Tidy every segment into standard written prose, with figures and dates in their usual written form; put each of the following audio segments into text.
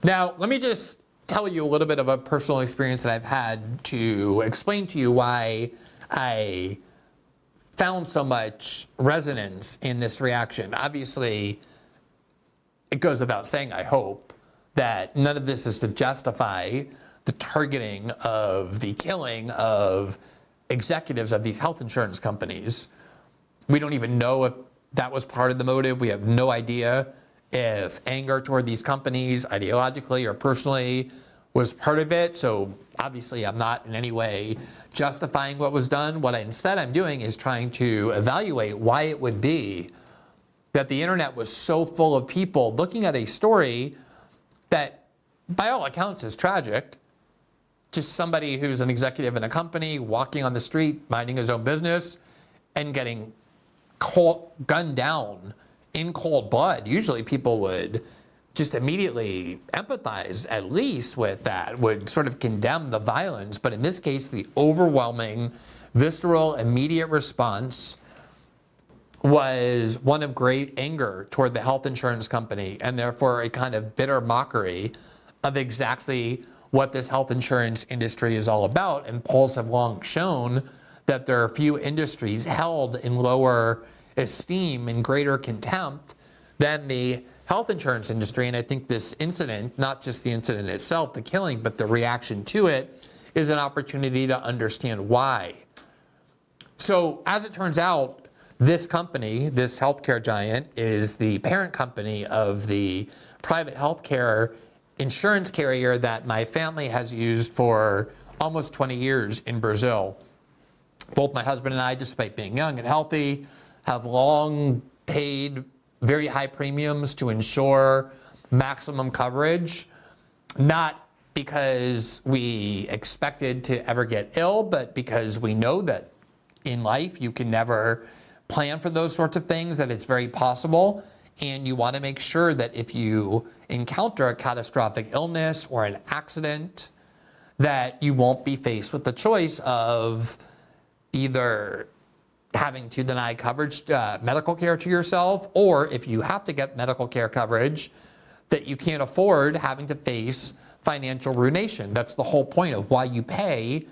Now, let me just tell you a little bit of a personal experience that I've had to explain to you why I found so much resonance in this reaction. Obviously, it goes without saying, I hope, that none of this is to justify the targeting of the killing of executives of these health insurance companies. We don't even know if that was part of the motive. We have no idea if anger toward these companies, ideologically or personally, was part of it. So obviously I'm not in any way justifying what was done. What instead I'm doing is trying to evaluate why it would be that the internet was so full of people looking at a story that by all accounts is tragic. Just somebody who's an executive in a company walking on the street, minding his own business, and getting gunned down in cold blood. Usually people would just immediately empathize, at least with that, would sort of condemn the violence. But in this case, the overwhelming, visceral, immediate response was one of great anger toward the health insurance company, and therefore a kind of bitter mockery of exactly what this health insurance industry is all about. And polls have long shown that there are few industries held in lower esteem and greater contempt than the health insurance industry. And I think this incident, not just the incident itself, the killing, but the reaction to it, is an opportunity to understand why. So as it turns out, this company, this healthcare giant, is the parent company of the private healthcare insurance carrier that my family has used for almost 20 years in Brazil. Both my husband and I, despite being young and healthy, have long paid very high premiums to ensure maximum coverage, not because we expected to ever get ill, but because we know that in life you can never plan for those sorts of things, that it's very possible. And you want to make sure that if you encounter a catastrophic illness or an accident, that you won't be faced with the choice of either having to deny coverage, medical care to yourself, or if you have to get medical care coverage, that you can't afford having to face financial ruination. That's the whole point of why you pay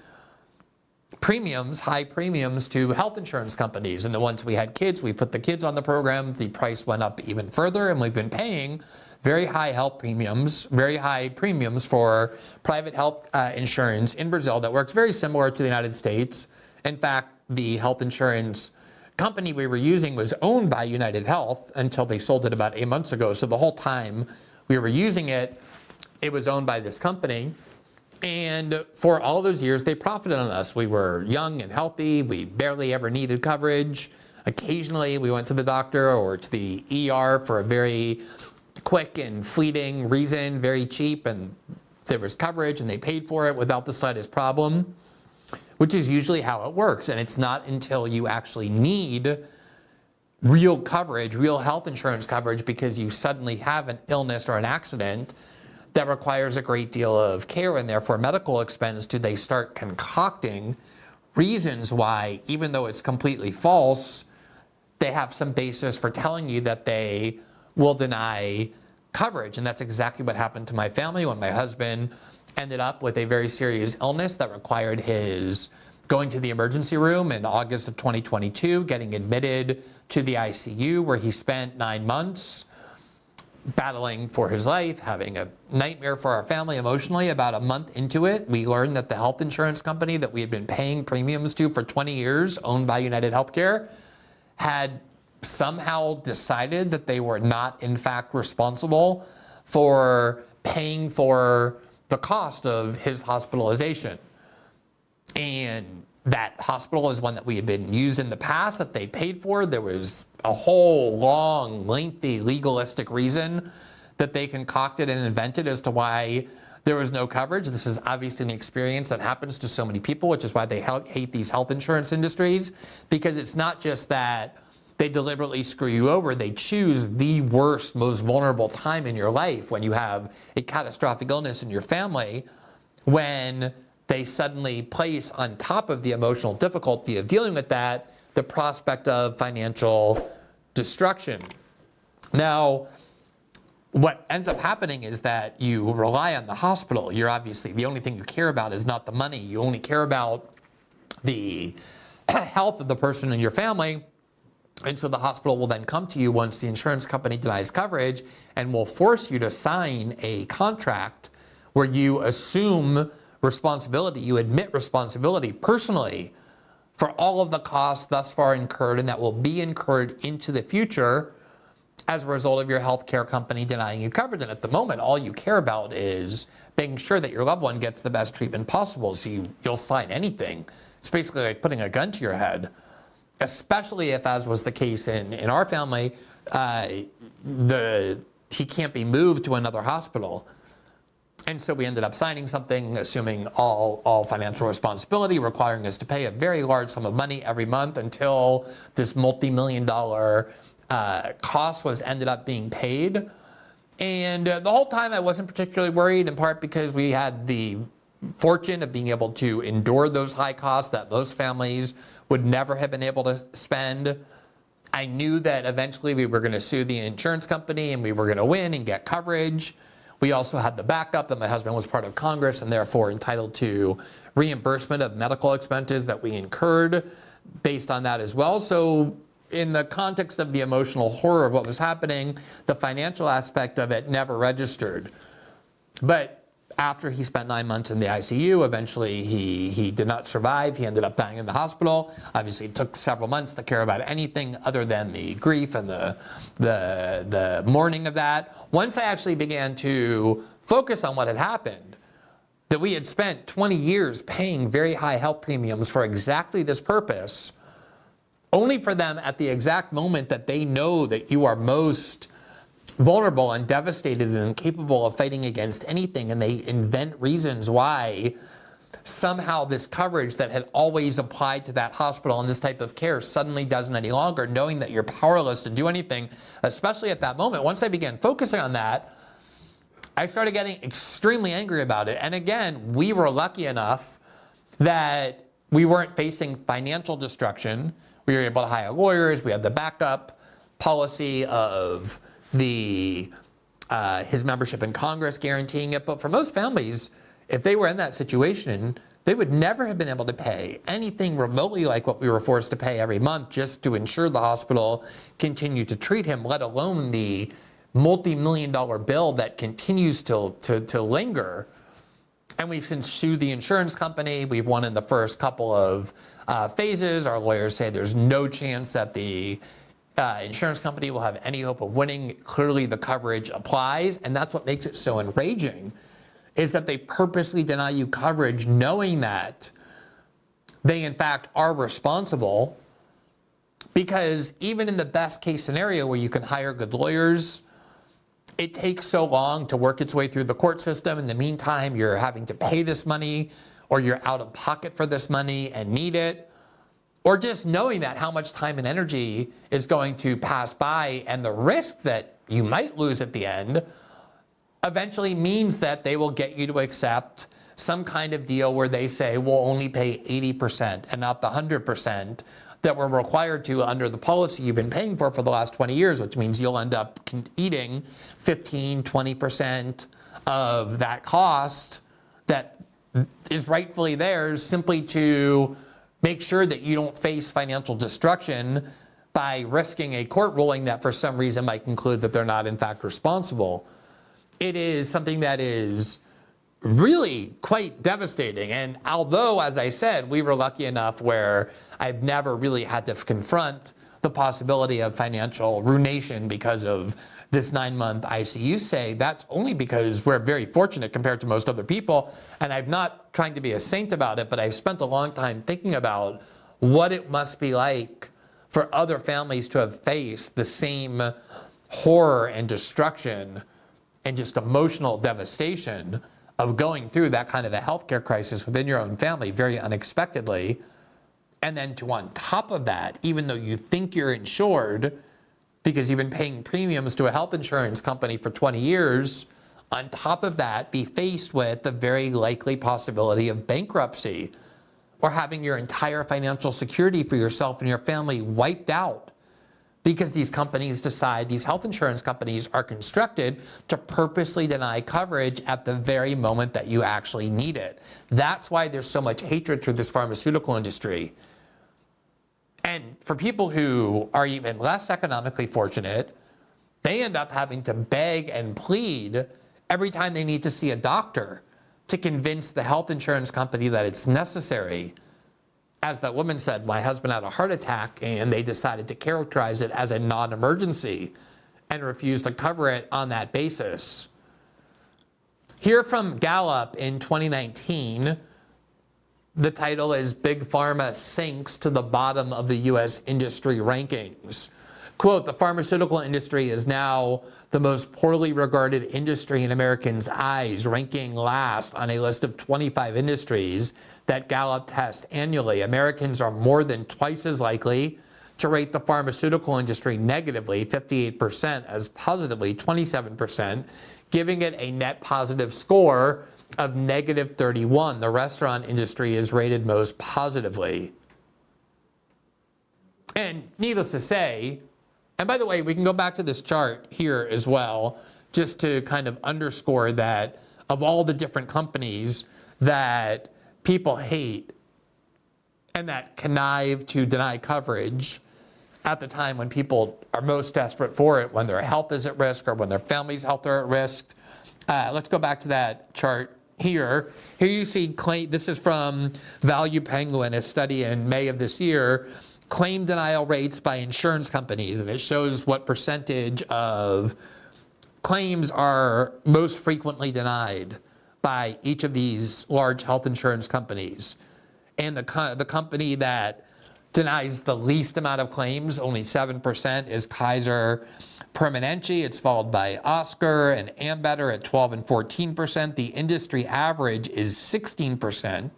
premiums, high premiums to health insurance companies. And then once we had kids, we put the kids on the program, the price went up even further, and we've been paying very high health premiums, very high premiums for private health insurance in Brazil that works very similar to the United States. In fact, the health insurance company we were using was owned by United Health until they sold it about 8 months ago. So the whole time we were using it, it was owned by this company. And for all those years, they profited on us. We were young and healthy. We barely ever needed coverage. Occasionally, we went to the doctor or to the ER for a very quick and fleeting reason, very cheap, and there was coverage, and they paid for it without the slightest problem, which is usually how it works. And it's not until you actually need real coverage, real health insurance coverage, because you suddenly have an illness or an accident that requires a great deal of care and therefore medical expense, do they start concocting reasons why, even though it's completely false, they have some basis for telling you that they will deny coverage. And that's exactly what happened to my family when my husband ended up with a very serious illness that required his going to the emergency room in August of 2022, getting admitted to the ICU, where he spent 9 months battling for his life, having a nightmare for our family emotionally. About a month into it, we learned that the health insurance company that we had been paying premiums to for 20 years, owned by United Healthcare, had somehow decided that they were not, in fact, responsible for paying for the cost of his hospitalization. And that hospital is one that we had been used in the past, that they paid for. There was a whole long, lengthy, legalistic reason that they concocted and invented as to why there was no coverage. This is obviously an experience that happens to so many people, which is why they hate these health insurance industries, because it's not just that they deliberately screw you over. They choose the worst, most vulnerable time in your life, when you have a catastrophic illness in your family, when they suddenly place on top of the emotional difficulty of dealing with that, the prospect of financial destruction. Now, what ends up happening is that you rely on the hospital. You're obviously, the only thing you care about is not the money. You only care about the health of the person in your family. And so the hospital will then come to you once the insurance company denies coverage and will force you to sign a contract where you assume responsibility, you admit responsibility personally for all of the costs thus far incurred and that will be incurred into the future as a result of your healthcare company denying you coverage. And at the moment, all you care about is making sure that your loved one gets the best treatment possible. So you'll sign anything. It's basically like putting a gun to your head, especially if, as was the case in our family, he can't be moved to another hospital. And so we ended up signing something, assuming all financial responsibility, requiring us to pay a very large sum of money every month until this multi-million-dollar cost ended up being paid. And the whole time I wasn't particularly worried, in part because we had the fortune of being able to endure those high costs that most families would never have been able to spend. I knew that eventually we were going to sue the insurance company and we were going to win and get coverage. We also had the backup that my husband was part of Congress and therefore entitled to reimbursement of medical expenses that we incurred based on that as well. So in the context of the emotional horror of what was happening, the financial aspect of it never registered. But after he spent 9 months in the ICU, eventually he did not survive. He ended up dying in the hospital. Obviously, it took several months to care about anything other than the grief and the mourning of that. Once I actually began to focus on what had happened, that we had spent 20 years paying very high health premiums for exactly this purpose, only for them at the exact moment that they know that you are most vulnerable and devastated and incapable of fighting against anything, and they invent reasons why somehow this coverage that had always applied to that hospital and this type of care suddenly doesn't any longer, knowing that you're powerless to do anything, especially at that moment. Once I began focusing on that, I started getting extremely angry about it. And again, we were lucky enough that we weren't facing financial destruction. We were able to hire lawyers. We had the backup policy of his membership in Congress guaranteeing it. But for most families, if they were in that situation, they would never have been able to pay anything remotely like what we were forced to pay every month just to ensure the hospital continued to treat him, let alone the multi-million-dollar bill that continues to linger. And we've since sued the insurance company. We've won in the first couple of phases. Our lawyers say there's no chance that the insurance company will have any hope of winning. Clearly the coverage applies, and that's what makes it so enraging, is that they purposely deny you coverage knowing that they in fact are responsible, because even in the best case scenario where you can hire good lawyers, it takes so long to work its way through the court system. In the meantime, you're having to pay this money, or you're out of pocket for this money and need it. Or just knowing that how much time and energy is going to pass by, and the risk that you might lose at the end eventually means that they will get you to accept some kind of deal where they say we'll only pay 80% and not the 100% that we're required to under the policy you've been paying for the last 20 years, which means you'll end up eating 15, 20% of that cost that is rightfully theirs, simply to make sure that you don't face financial destruction by risking a court ruling that for some reason might conclude that they're not in fact responsible. It is something that is really quite devastating. And although, as I said, we were lucky enough where I've never really had to confront the possibility of financial ruination because of this 9-month ICU stay, that's only because we're very fortunate compared to most other people. And I'm not trying to be a saint about it, but I've spent a long time thinking about what it must be like for other families to have faced the same horror and destruction and just emotional devastation of going through that kind of a healthcare crisis within your own family very unexpectedly. And then to, on top of that, even though you think you're insured, because you've been paying premiums to a health insurance company for 20 years, on top of that, be faced with the very likely possibility of bankruptcy or having your entire financial security for yourself and your family wiped out because these companies decide, these health insurance companies are constructed to purposely deny coverage at the very moment that you actually need it. That's why there's so much hatred through this pharmaceutical industry. And for people who are even less economically fortunate, they end up having to beg and plead every time they need to see a doctor to convince the health insurance company that it's necessary. As that woman said, my husband had a heart attack and they decided to characterize it as a non-emergency and refused to cover it on that basis. Here from Gallup in 2019, the title is Big Pharma Sinks to the Bottom of the U.S. Industry Rankings. Quote, the pharmaceutical industry is now the most poorly regarded industry in Americans' eyes, ranking last on a list of 25 industries that Gallup tests annually. Americans are more than twice as likely to rate the pharmaceutical industry negatively, 58%, as positively, 27%, giving it a net positive score of negative 31. The restaurant industry is rated most positively. And needless to say, and by the way, we can go back to this chart here as well, just to kind of underscore that of all the different companies that people hate and that connive to deny coverage at the time when people are most desperate for it, when their health is at risk or when their family's health are at risk. Let's go back to that chart here. Here you see, this is from Value Penguin, a study in May of this year, claim denial rates by insurance companies, and it shows what percentage of claims are most frequently denied by each of these large health insurance companies. And the company that denies the least amount of claims, only 7%, is Kaiser Permanente. It's followed by Oscar and Ambetter at 12 and 14%. The industry average is 16%.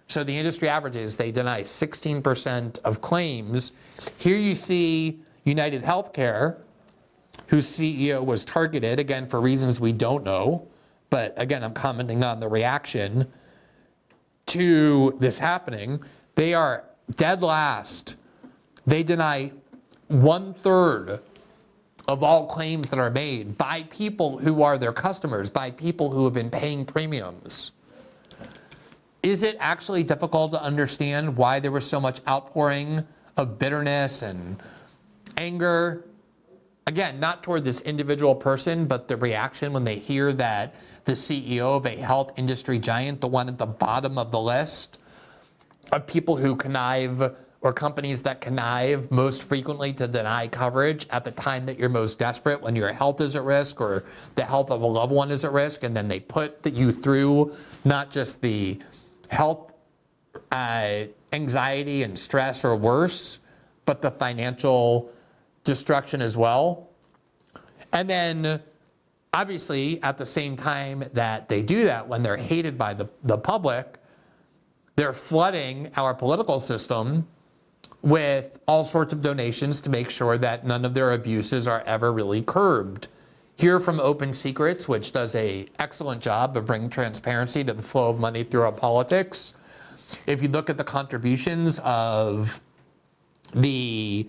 So the industry average is they deny 16% of claims. Here you see United Healthcare, whose CEO was targeted, again, for reasons we don't know. But again, I'm commenting on the reaction to this happening. They are dead last. They deny 1/3 of all claims that are made by people who are their customers, by people who have been paying premiums. Is it actually difficult to understand why there was so much outpouring of bitterness and anger? Again, not toward this individual person, but the reaction when they hear that the CEO of a health industry giant, the one at the bottom of the list of people who connive, or companies that connive most frequently to deny coverage at the time that you're most desperate, when your health is at risk or the health of a loved one is at risk, and then they put you through not just the health anxiety and stress or worse, but the financial destruction as well. And then obviously at the same time that they do that, when they're hated by the public, they're flooding our political system with all sorts of donations to make sure that none of their abuses are ever really curbed. Here from Open Secrets, which does an excellent job of bringing transparency to the flow of money through our politics. If you look at the contributions of the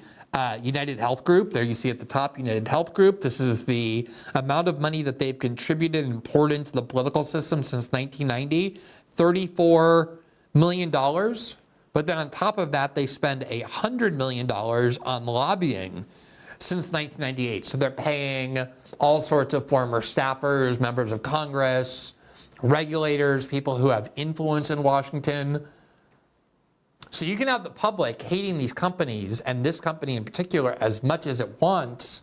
United Health Group, there you see at the top, United Health Group. This is the amount of money that they've contributed and poured into the political system since 1990, $34 million. But then on top of that, they spend $100 million on lobbying since 1998. So they're paying all sorts of former staffers, members of Congress, regulators, people who have influence in Washington. So you can have the public hating these companies, and this company in particular, as much as it wants,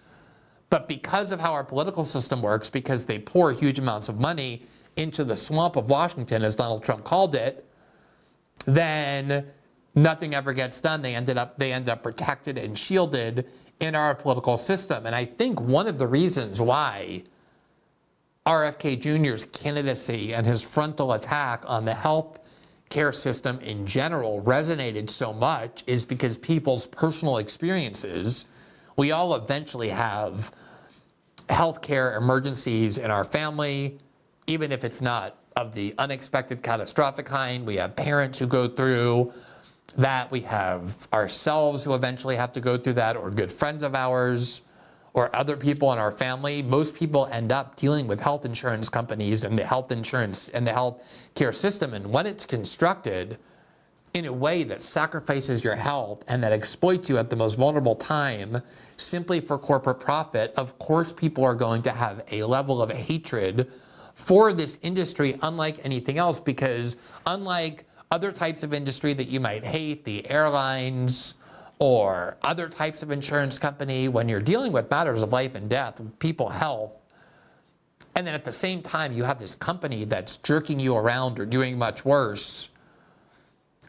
but because of how our political system works, because they pour huge amounts of money into the swamp of Washington, as Donald Trump called it, then nothing ever gets done. They end up protected and shielded in our political system. And I think one of the reasons why RFK Jr.'s candidacy and his frontal attack on the health care system in general resonated so much is because people's personal experiences, we all eventually have healthcare emergencies in our family, even if it's not of the unexpected catastrophic kind. We have parents who go through that. We have ourselves who eventually have to go through that, or good friends of ours, or other people in our family. Most people end up dealing with health insurance companies and the health insurance and the health care system. And when it's constructed in a way that sacrifices your health and that exploits you at the most vulnerable time simply for corporate profit, of course people are going to have a level of hatred for this industry unlike anything else, because unlike other types of industry that you might hate, the airlines or other types of insurance company, when you're dealing with matters of life and death, people health, and then at the same time you have this company that's jerking you around or doing much worse,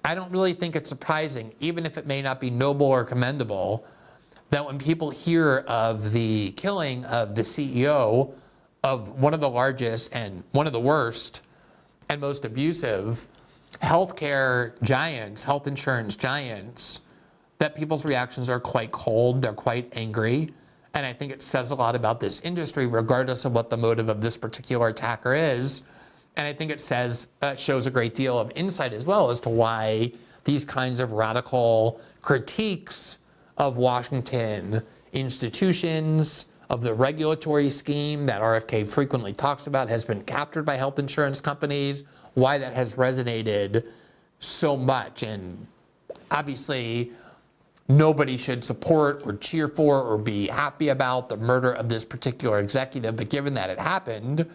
I don't really think it's surprising, even if it may not be noble or commendable, that when people hear of the killing of the CEO of one of the largest and one of the worst and most abusive healthcare giants, health insurance giants, that people's reactions are quite cold, they're quite angry. And I think it says a lot about this industry, regardless of what the motive of this particular attacker is. And I think it shows a great deal of insight as well as to why these kinds of radical critiques of Washington institutions, of the regulatory scheme that RFK frequently talks about, has been captured by health insurance companies, why that has resonated so much. And obviously, nobody should support or cheer for or be happy about the murder of this particular executive, but given that it happened,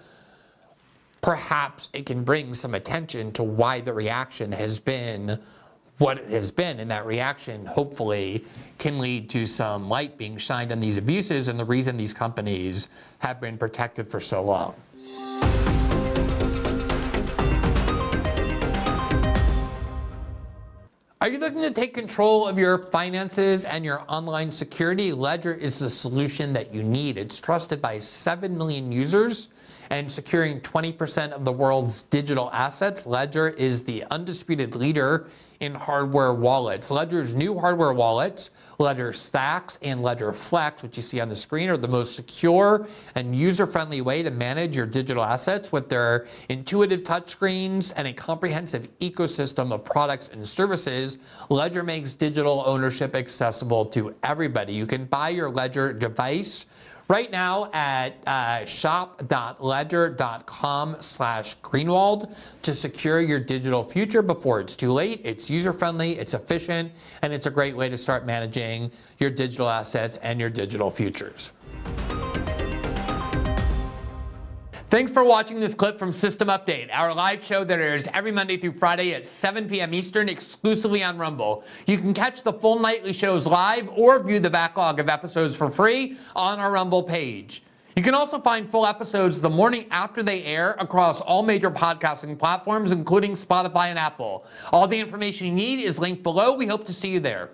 perhaps it can bring some attention to why the reaction has been what it has been, and that reaction hopefully can lead to some light being shined on these abuses and the reason these companies have been protected for so long. Are you looking to take control of your finances and your online security? Ledger is the solution that you need. It's trusted by 7 million users and securing 20% of the world's digital assets. Ledger is the undisputed leader in hardware wallets. Ledger's new hardware wallets, Ledger Stacks and Ledger Flex, which you see on the screen, are the most secure and user-friendly way to manage your digital assets with their intuitive touchscreens and a comprehensive ecosystem of products and services. Ledger makes digital ownership accessible to everybody. You can buy your Ledger device right now at shop.ledger.com/Greenwald to secure your digital future before it's too late. It's user-friendly, it's efficient, and it's a great way to start managing your digital assets and your digital futures. Thanks for watching this clip from System Update, our live show that airs every Monday through Friday at 7 p.m. Eastern exclusively on Rumble. You can catch the full nightly shows live or view the backlog of episodes for free on our Rumble page. You can also find full episodes the morning after they air across all major podcasting platforms, including Spotify and Apple. All the information you need is linked below. We hope to see you there.